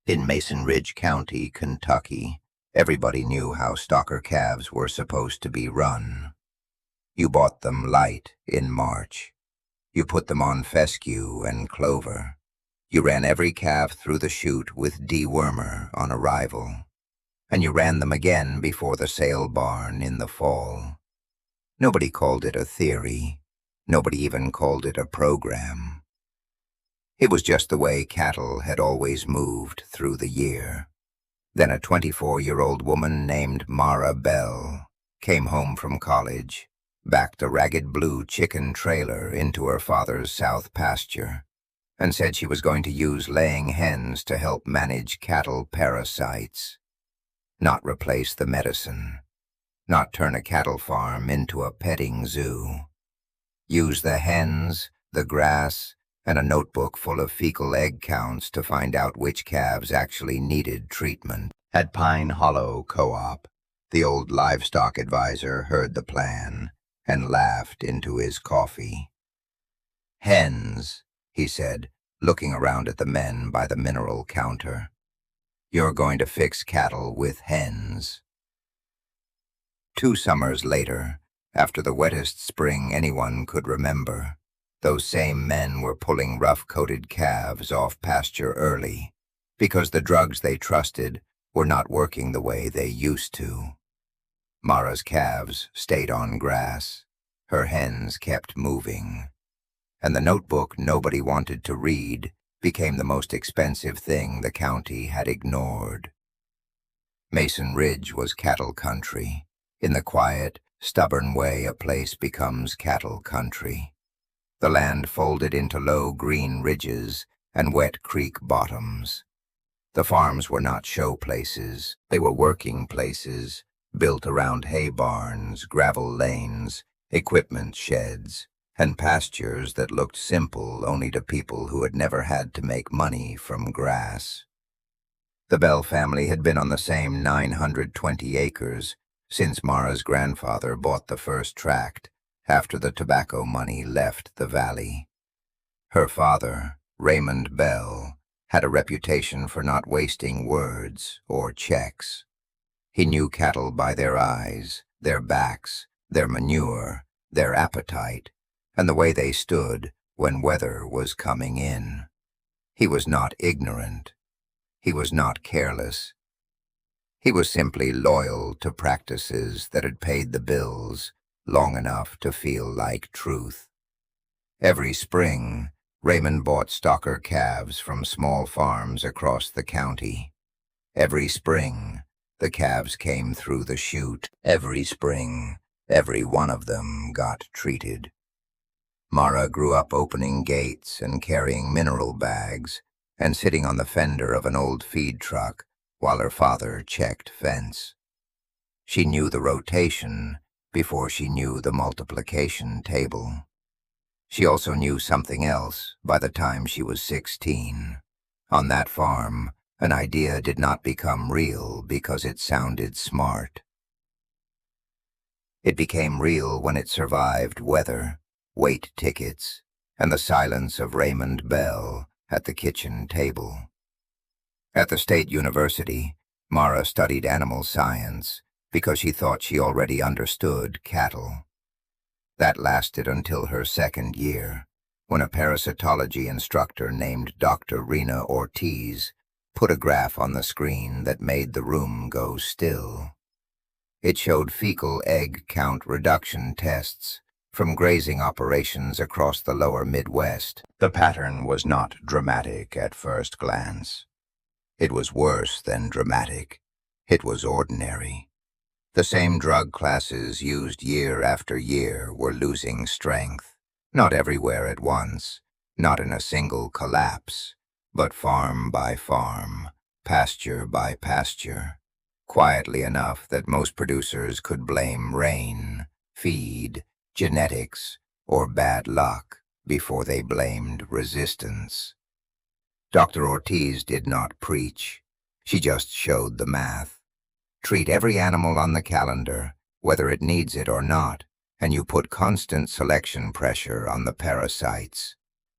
In Mason Ridge County, Kentucky, everybody knew how stocker calves were supposed to be run. You bought them light in March. You put them on fescue and clover. You ran every calf through the chute with Dewormer on arrival. And you ran them again before the sale barn in the fall. Nobody called it a theory. Nobody even called it a program. It was just the way cattle had always moved through the year. Then a 24-year-old woman named Mara Bell came home from college, backed a ragged blue chicken trailer into her father's south pasture, and said she was going to use laying hens to help manage cattle parasites. Not replace the medicine. Not turn a cattle farm into a petting zoo. Use the hens, the grass, and a notebook full of fecal egg counts to find out which calves actually needed treatment. At Pine Hollow Co-op, the old livestock advisor heard the plan and laughed into his coffee. "Hens," he said, looking around at the men by the mineral counter. "You're going to fix cattle with hens." 2 summers later, after the wettest spring anyone could remember, those same men were pulling rough-coated calves off pasture early because the drugs they trusted were not working the way they used to. Mara's calves stayed on grass. Her hens kept moving. And the notebook nobody wanted to read became the most expensive thing the county had ignored. Mason Ridge was cattle country, in the quiet, stubborn way a place becomes cattle country. The land folded into low green ridges and wet creek bottoms. The farms were not show places, they were working places, built around hay barns, gravel lanes, equipment sheds, and pastures that looked simple only to people who had never had to make money from grass. The Bell family had been on the same 920 acres since Mara's grandfather bought the first tract after the tobacco money left the valley. Her father, Raymond Bell, had a reputation for not wasting words or checks. He knew cattle by their eyes, their backs, their manure, their appetite, and the way they stood when weather was coming in. He was not ignorant. He was not careless. He was simply loyal to practices that had paid the bills long enough to feel like truth. Every spring, Raymond bought stocker calves from small farms across the county. Every spring, the calves came through the chute. Every spring, every one of them got treated. Mara grew up opening gates and carrying mineral bags and sitting on the fender of an old feed truck while her father checked fence. She knew the rotation before she knew the multiplication table. She also knew something else by the time she was 16. On that farm, an idea did not become real because it sounded smart. It became real when it survived weather, weight tickets, and the silence of Raymond Bell at the kitchen table. At the State University, Mara studied animal science because she thought she already understood cattle. That lasted until her 2nd year, when a parasitology instructor named Dr. Rena Ortiz put a graph on the screen that made the room go still. It showed fecal egg count reduction tests from grazing operations across the lower Midwest. The pattern was not dramatic at first glance. It was worse than dramatic. It was ordinary. The same drug classes used year after year were losing strength, not everywhere at once, not in a single collapse, but farm by farm, pasture by pasture, quietly enough that most producers could blame rain, feed, genetics, or bad luck before they blamed resistance. Dr. Ortiz did not preach. She just showed the math. Treat every animal on the calendar, whether it needs it or not, and you put constant selection pressure on the parasites.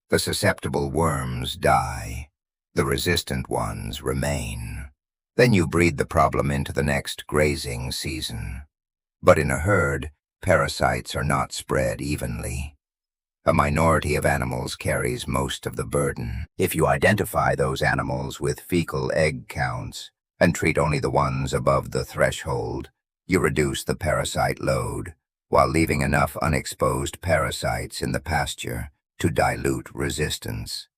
The susceptible worms die. The resistant ones remain. Then you breed the problem into the next grazing season. But in a herd, parasites are not spread evenly. A minority of animals carries most of the burden. If you identify those animals with fecal egg counts and treat only the ones above the threshold, you reduce the parasite load, while leaving enough unexposed parasites in the pasture to dilute resistance.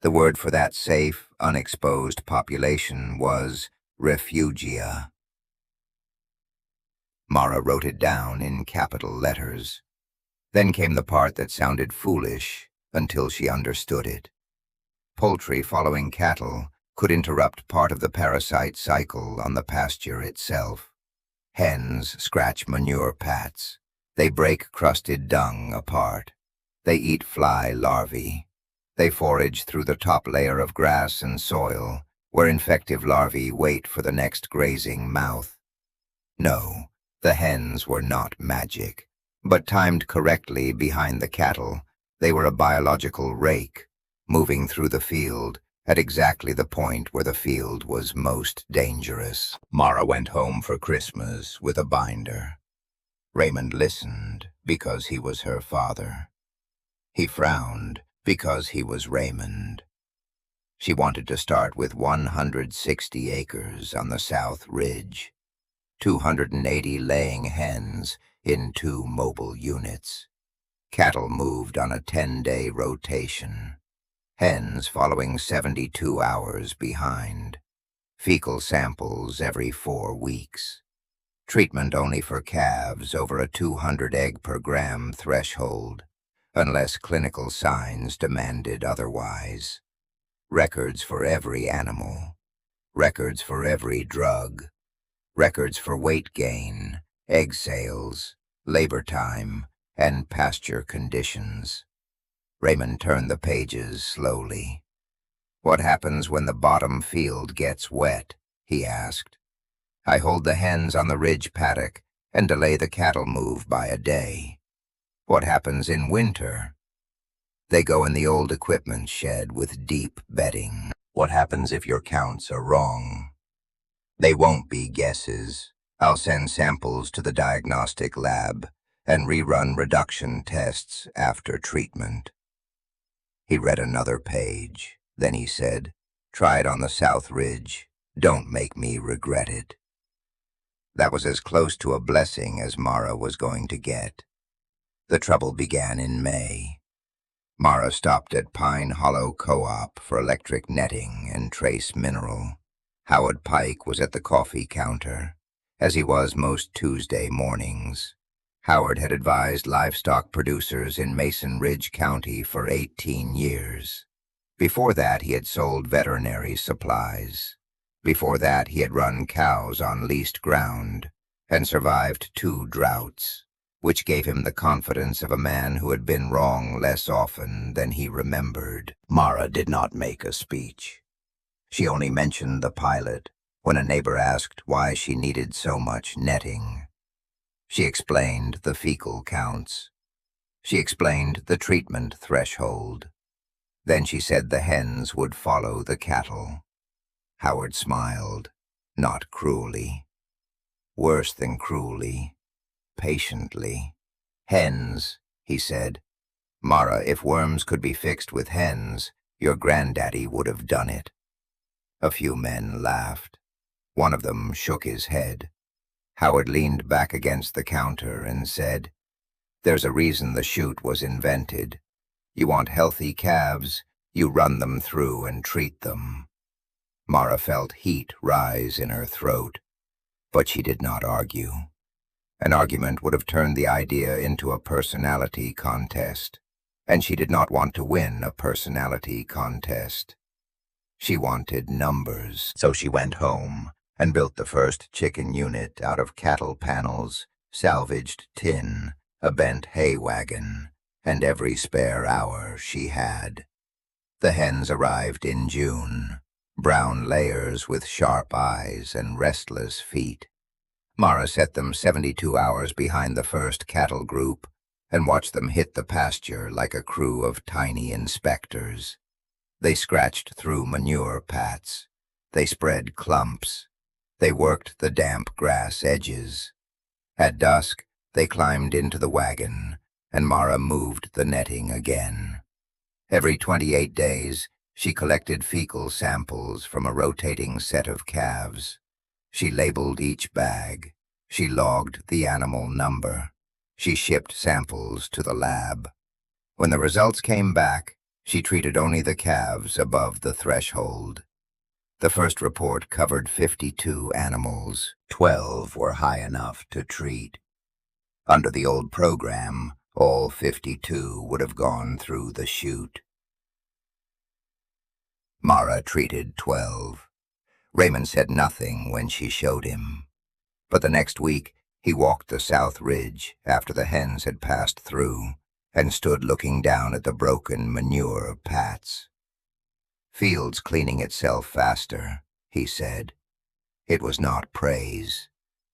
The word for that safe, unexposed population was refugia. Mara wrote it down in capital letters. Then came the part that sounded foolish until she understood it. Poultry following cattle could interrupt part of the parasite cycle on the pasture itself. Hens scratch manure pats. They break crusted dung apart. They eat fly larvae. They forage through the top layer of grass and soil, where infective larvae wait for the next grazing mouth. No, the hens were not magic, but timed correctly behind the cattle, they were a biological rake, moving through the field at exactly the point where the field was most dangerous. Mara went home for Christmas with a binder. Raymond listened because he was her father. He frowned because he was Raymond. She wanted to start with 160 acres on the South Ridge, 280 laying hens in 2 mobile units. Cattle moved on a 10-day rotation. Hens following 72 hours behind. Fecal samples every 4 weeks. Treatment only for calves over a 200 egg per gram threshold, unless clinical signs demanded otherwise. Records for every animal. Records for every drug. Records for weight gain, egg sales, labor time, and pasture conditions. Raymond turned the pages slowly. "What happens when the bottom field gets wet?" he asked. "I hold the hens on the ridge paddock and delay the cattle move by a day." "What happens in winter?" "They go in the old equipment shed with deep bedding." "What happens if your counts are wrong?" "They won't be guesses. I'll send samples to the diagnostic lab and rerun reduction tests after treatment." He read another page. Then he said, "Try it on the South Ridge. Don't make me regret it." That was as close to a blessing as Mara was going to get. The trouble began in May. Mara stopped at Pine Hollow Co-op for electric netting and trace mineral. Howard Pike was at the coffee counter, as he was most Tuesday mornings. Howard had advised livestock producers in Mason Ridge County for 18 years. Before that, he had sold veterinary supplies. Before that, he had run cows on leased ground and survived 2 droughts, which gave him the confidence of a man who had been wrong less often than he remembered. Mara did not make a speech. She only mentioned the pilot when a neighbor asked why she needed so much netting. She explained the fecal counts. She explained the treatment threshold. Then she said the hens would follow the cattle. Howard smiled, not cruelly. Worse than cruelly, patiently. "Hens," he said. "Mara, if worms could be fixed with hens, your granddaddy would have done it." A few men laughed. One of them shook his head. Howard leaned back against the counter and said, "There's a reason the chute was invented. You want healthy calves, you run them through and treat them." Mara felt heat rise in her throat, but she did not argue. An argument would have turned the idea into a personality contest, and she did not want to win a personality contest. She wanted numbers. So she went home and built the first chicken unit out of cattle panels, salvaged tin, a bent hay wagon, and every spare hour she had. The hens arrived in June, brown layers with sharp eyes and restless feet. Mara set them 72 hours behind the first cattle group and watched them hit the pasture like a crew of tiny inspectors. They scratched through manure pats. They spread clumps. They worked the damp grass edges. At dusk, they climbed into the wagon, and Mara moved the netting again. Every 28 days, she collected fecal samples from a rotating set of calves. She labeled each bag. She logged the animal number. She shipped samples to the lab. When the results came back, she treated only the calves above the threshold. The first report covered 52 animals. 12 were high enough to treat. Under the old program, all 52 would have gone through the chute. Mara treated 12. Raymond said nothing when she showed him. But the next week, he walked the South Ridge after the hens had passed through and stood looking down at the broken manure pats. "Field's cleaning itself faster," he said. It was not praise.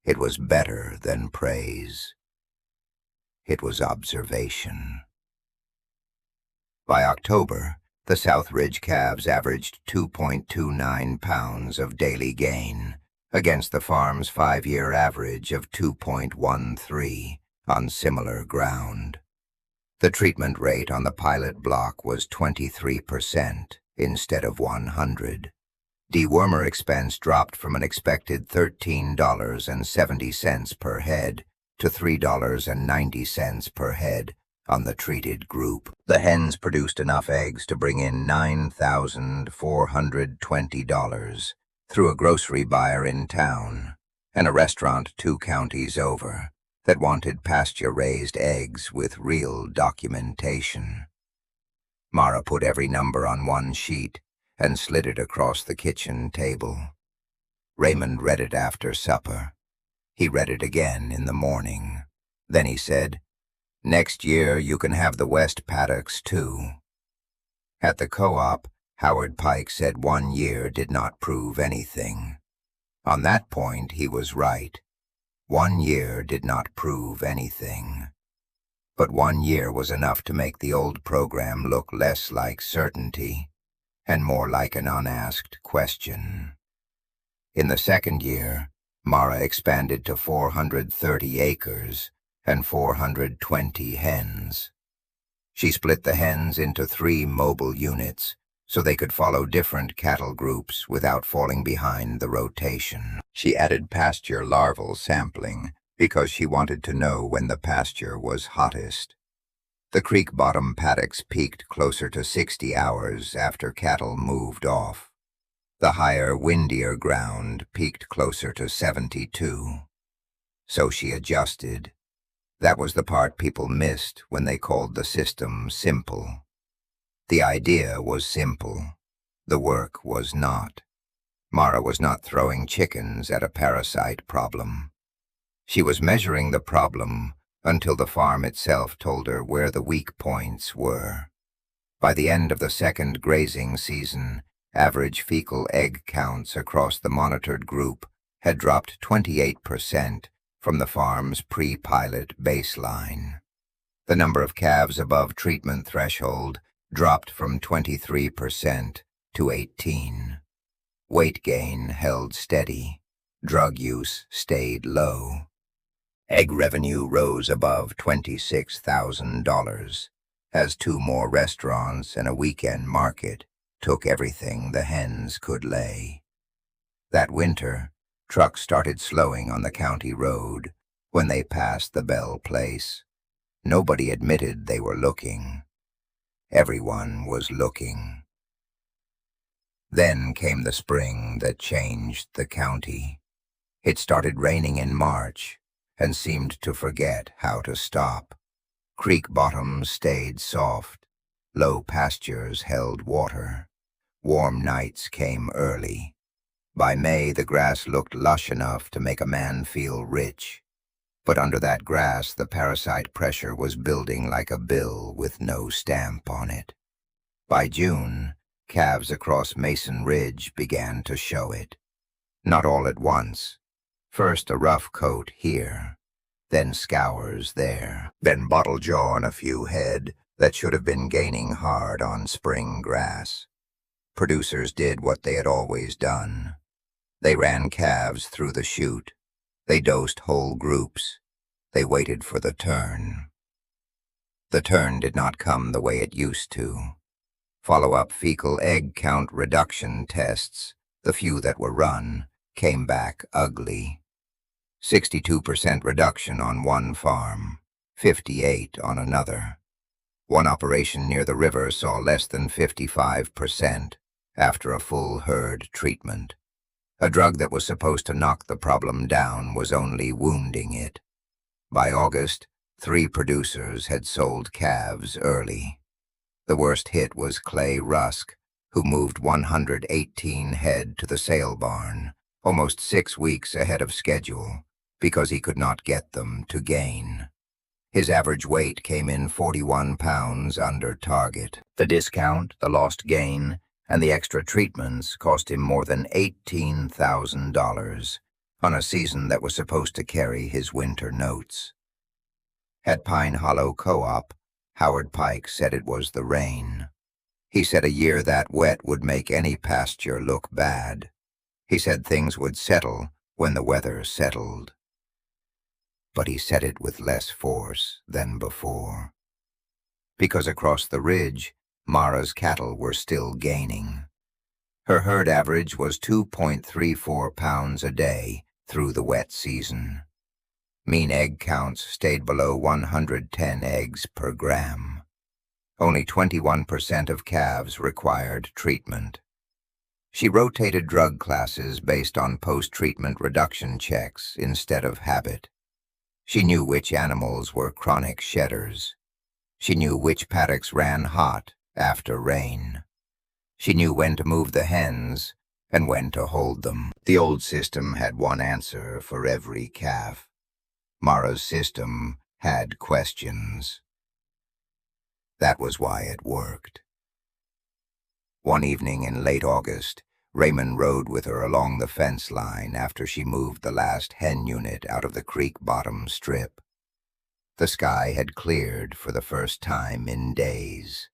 It was better than praise. It was observation. By October, the South Ridge calves averaged 2.29 pounds of daily gain, against the farm's 5-year average of 2.13 on similar ground. The treatment rate on the pilot block was 23% instead of 100. Dewormer expense dropped from an expected $13.70 per head to $3.90 per head on the treated group. The hens produced enough eggs to bring in $9,420 through a grocery buyer in town and a restaurant 2 counties over that wanted pasture-raised eggs with real documentation. Mara put every number on one sheet and slid it across the kitchen table. Raymond read it after supper. He read it again in the morning. Then he said, "Next year you can have the West paddocks too." At the co-op, Howard Pike said 1 year did not prove anything. On that point, he was right. 1 year did not prove anything. But 1 year was enough to make the old program look less like certainty and more like an unasked question. In the second year, Mara expanded to 430 acres and 420 hens. She split the hens into 3 mobile units so they could follow different cattle groups without falling behind the rotation. She added pasture larval sampling because she wanted to know when the pasture was hottest. The creek bottom paddocks peaked closer to 60 hours after cattle moved off. The higher, windier ground peaked closer to 72. So she adjusted. That was the part people missed when they called the system simple. The idea was simple. The work was not. Mara was not throwing chickens at a parasite problem. She was measuring the problem until the farm itself told her where the weak points were. By the end of the second grazing season, average fecal egg counts across the monitored group had dropped 28% from the farm's pre-pilot baseline. The number of calves above treatment threshold dropped from 23% to 18%. Weight gain held steady. Drug use stayed low. Egg revenue rose above $26,000 as 2 more restaurants and a weekend market took everything the hens could lay. That winter, trucks started slowing on the county road when they passed the Bell place. Nobody admitted they were looking. Everyone was looking. Then came the spring that changed the county. It started raining in March and seemed to forget how to stop. Creek bottoms stayed soft. Low pastures held water. Warm nights came early. By May, the grass looked lush enough to make a man feel rich. But under that grass, the parasite pressure was building like a bill with no stamp on it. By June, calves across Mason Ridge began to show it. Not all at once. First a rough coat here, then scours there, then bottle jaw on a few head that should have been gaining hard on spring grass. Producers did what they had always done. They ran calves through the chute. They dosed whole groups. They waited for the turn. The turn did not come the way it used to. Follow-up fecal egg count reduction tests, the few that were run, came back ugly. 62% reduction on one farm, 58 on another. One operation near the river saw less than 55% after a full herd treatment. A drug that was supposed to knock the problem down was only wounding it. By August, 3 producers had sold calves early. The worst hit was Clay Rusk, who moved 118 head to the sale barn, almost 6 weeks ahead of schedule, because he could not get them to gain. His average weight came in 41 pounds under target. The discount, the lost gain, and the extra treatments cost him more than $18,000 on a season that was supposed to carry his winter notes. At Pine Hollow Co-op, Howard Pike said it was the rain. He said a year that wet would make any pasture look bad. He said things would settle when the weather settled. But he said it with less force than before. Because across the ridge, Mara's cattle were still gaining. Her herd average was 2.34 pounds a day through the wet season. Mean egg counts stayed below 110 eggs per gram. Only 21% of calves required treatment. She rotated drug classes based on post-treatment reduction checks instead of habit. She knew which animals were chronic shedders. She knew which paddocks ran hot after rain. She knew when to move the hens and when to hold them. The old system had one answer for every calf. Mara's system had questions. That was why it worked. One evening in late August, Raymond rode with her along the fence line after she moved the last hen unit out of the creek bottom strip. The sky had cleared for the first time in days.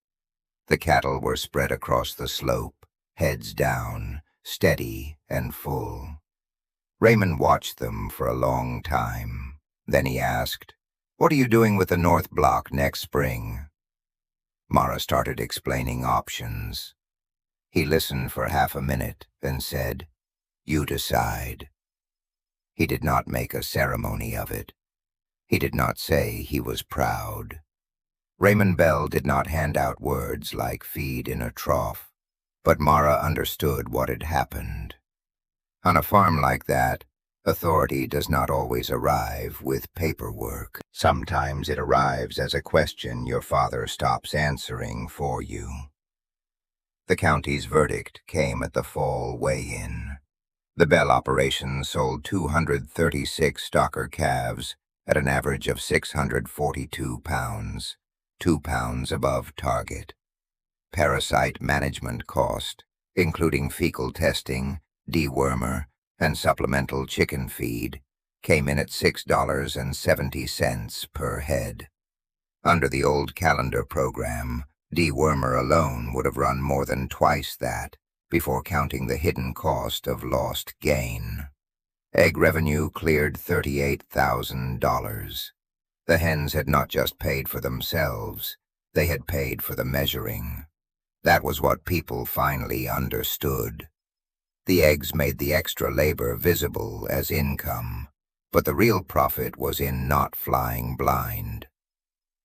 The cattle were spread across the slope, heads down, steady and full. Raymond watched them for a long time. Then he asked, "What are you doing with the North Block next spring?" Mara started explaining options. He listened for half a minute and said, "You decide." He did not make a ceremony of it. He did not say he was proud. Raymond Bell did not hand out words like feed in a trough, but Mara understood what had happened. On a farm like that, authority does not always arrive with paperwork. Sometimes it arrives as a question your father stops answering for you. The county's verdict came at the fall weigh-in. The Bell operation sold 236 stocker calves at an average of 642 pounds, 2 pounds above target. Parasite management cost, including fecal testing, dewormer, and supplemental chicken feed, came in at $6.70 per head. Under the old calendar program, dewormer alone would have run more than twice that before counting the hidden cost of lost gain. Egg revenue cleared $38,000. The hens had not just paid for themselves, they had paid for the measuring. That was what people finally understood. The eggs made the extra labor visible as income, but the real profit was in not flying blind.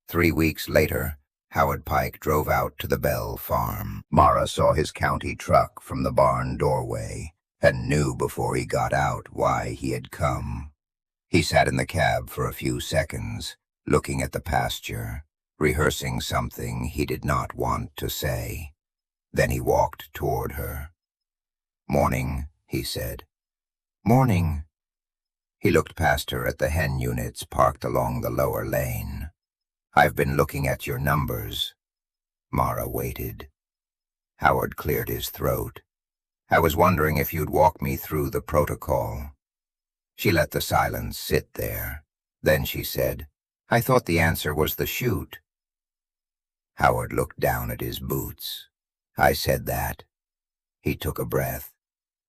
3 weeks later, Howard Pike drove out to the Bell farm. Mara saw his county truck from the barn doorway and knew before he got out why he had come. He sat in the cab for a few seconds, looking at the pasture, rehearsing something he did not want to say. Then he walked toward her. "Morning," he said. "Morning." He looked past her at the hen units parked along the lower lane. "I've been looking at your numbers." Mara waited. Howard cleared his throat. "I was wondering if you'd walk me through the protocol." She let the silence sit there. Then she said, "I thought the answer was the chute." Howard looked down at his boots. "I said that." He took a breath.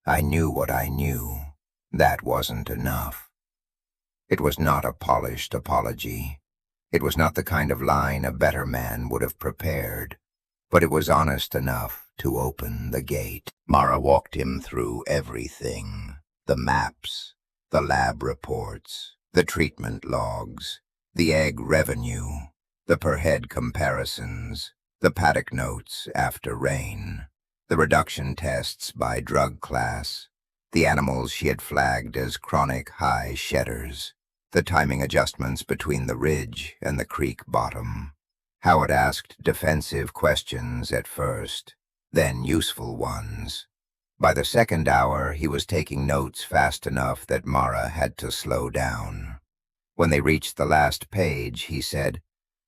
I knew what I knew. That wasn't enough. It was not a polished apology. It was not the kind of line a better man would have prepared, but it was honest enough to open the gate. Mara walked him through everything: the maps, the lab reports, the treatment logs, the egg revenue, the per-head comparisons, the paddock notes after rain, the reduction tests by drug class, the animals she had flagged as chronic high shedders, the timing adjustments between the ridge and the creek bottom. Howard asked defensive questions at first, then useful ones. By the second hour, he was taking notes fast enough that Mara had to slow down. When they reached the last page, he said,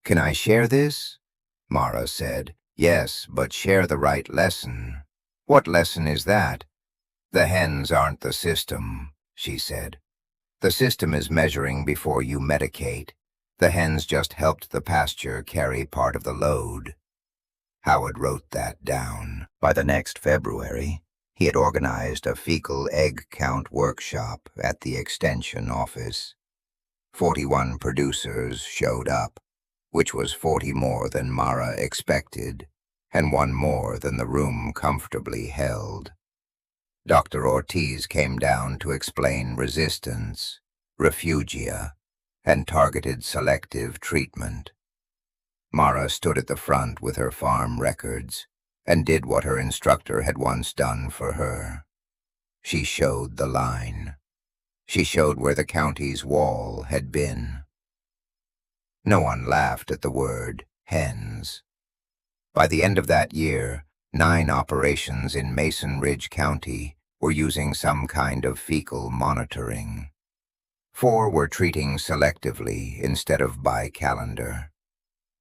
"Can I share this?" Mara said, "Yes, but share the right lesson." "What lesson is that?" "The hens aren't the system," she said. "The system is measuring before you medicate. The hens just helped the pasture carry part of the load." Howard wrote that down. By the next February, he had organized a fecal egg count workshop at the extension office. 41 producers showed up, which was 40 more than Mara expected, and one more than the room comfortably held. Dr. Ortiz came down to explain resistance, refugia, and targeted selective treatment. Mara stood at the front with her farm records and did what her instructor had once done for her. She showed the line. She showed where the county's wall had been. No one laughed at the word hens. By the end of that year, 9 operations in Mason Ridge County were using some kind of fecal monitoring. 4 were treating selectively instead of by calendar.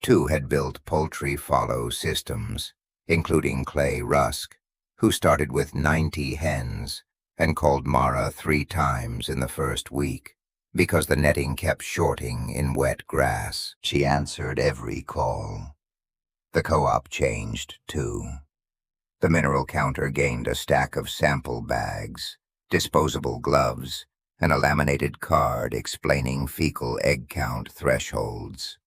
2 had built poultry-follow systems, including Clay Rusk, who started with 90 hens and called Mara 3 times in the first week because the netting kept shorting in wet grass. She answered every call. The co-op changed, too. The mineral counter gained a stack of sample bags, disposable gloves, and a laminated card explaining fecal egg count thresholds.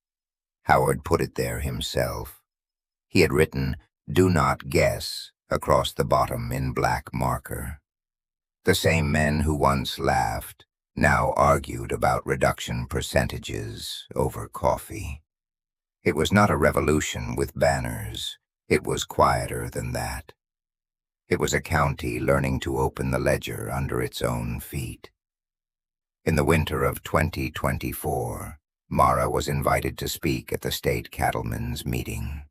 Howard put it there himself. He had written, "Do not guess," across the bottom in black marker. The same men who once laughed now argued about reduction percentages over coffee. It was not a revolution with banners. It was quieter than that. It was a county learning to open the ledger under its own feet. In the winter of 2024, Mara was invited to speak at the state cattlemen's meeting.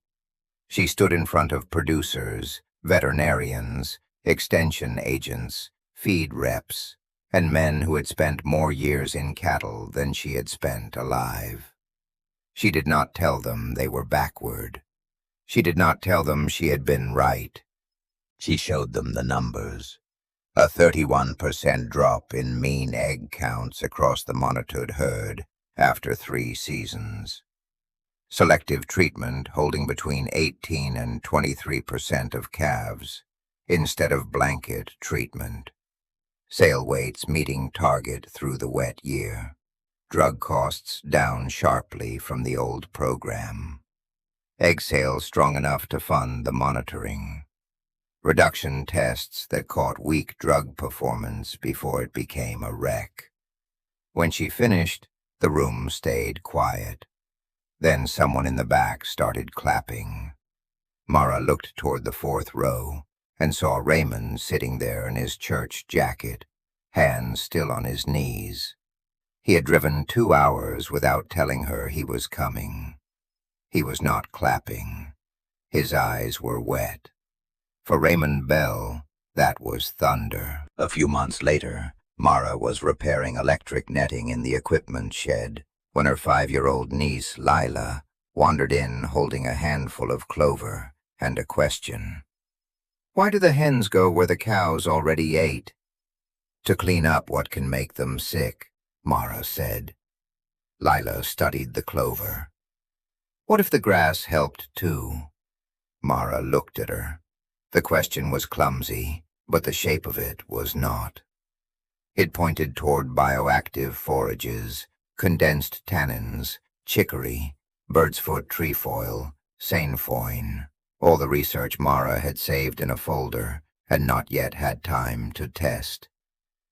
She stood in front of producers, veterinarians, extension agents, feed reps, and men who had spent more years in cattle than she had spent alive. She did not tell them they were backward. She did not tell them she had been right. She showed them the numbers. A 31% drop in mean egg counts across the monitored herd after 3 seasons. Selective treatment holding between 18 and 23% of calves, instead of blanket treatment. Sale weights meeting target through the wet year. Drug costs down sharply from the old program. Egg sales strong enough to fund the monitoring. Reduction tests that caught weak drug performance before it became a wreck. When she finished, the room stayed quiet. Then someone in the back started clapping. Mara looked toward the 4th row and saw Raymond sitting there in his church jacket, hands still on his knees. He had driven 2 hours without telling her he was coming. He was not clapping. His eyes were wet. For Raymond Bell, that was thunder. A few months later, Mara was repairing electric netting in the equipment shed when her 5-year-old niece, Lila, wandered in holding a handful of clover and a question. "Why do the hens go where the cows already ate?" "To clean up what can make them sick," Mara said. Lila studied the clover. "What if the grass helped too?" Mara looked at her. The question was clumsy, but the shape of it was not. It pointed toward bioactive forages, condensed tannins, chicory, bird's foot trefoil, sainfoin, all the research Mara had saved in a folder and not yet had time to test.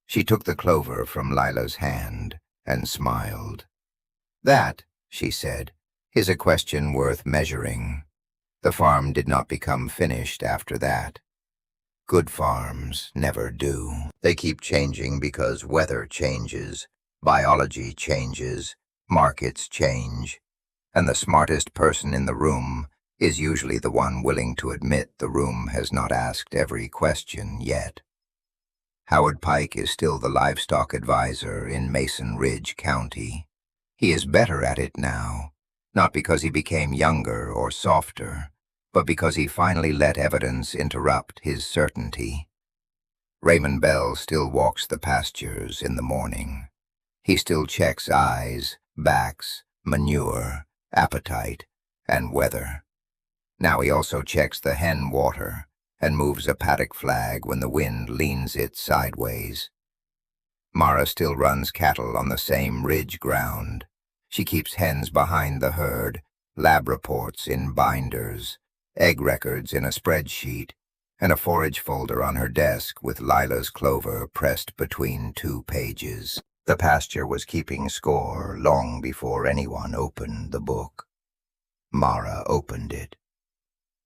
She took the clover from Lila's hand and smiled. "That," she said, "is a question worth measuring." The farm did not become finished after that. Good farms never do. They keep changing because weather changes, biology changes, markets change, and the smartest person in the room is usually the one willing to admit the room has not asked every question yet. Howard Pike is still the livestock advisor in Mason Ridge County. He is better at it now, not because he became younger or softer, but because he finally let evidence interrupt his certainty. Raymond Bell still walks the pastures in the morning. He still checks eyes, backs, manure, appetite, and weather. Now he also checks the hen water and moves a paddock flag when the wind leans it sideways. Mara still runs cattle on the same ridge ground. She keeps hens behind the herd, lab reports in binders, egg records in a spreadsheet, and a forage folder on her desk with Lila's clover pressed between 2 pages. The pasture was keeping score long before anyone opened the book. Mara opened it.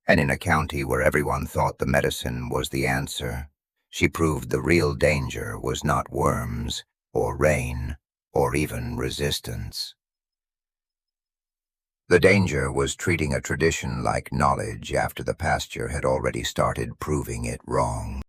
And in a county where everyone thought the medicine was the answer, she proved the real danger was not worms, or rain, or even resistance. The danger was treating a tradition like knowledge after the pasture had already started proving it wrong.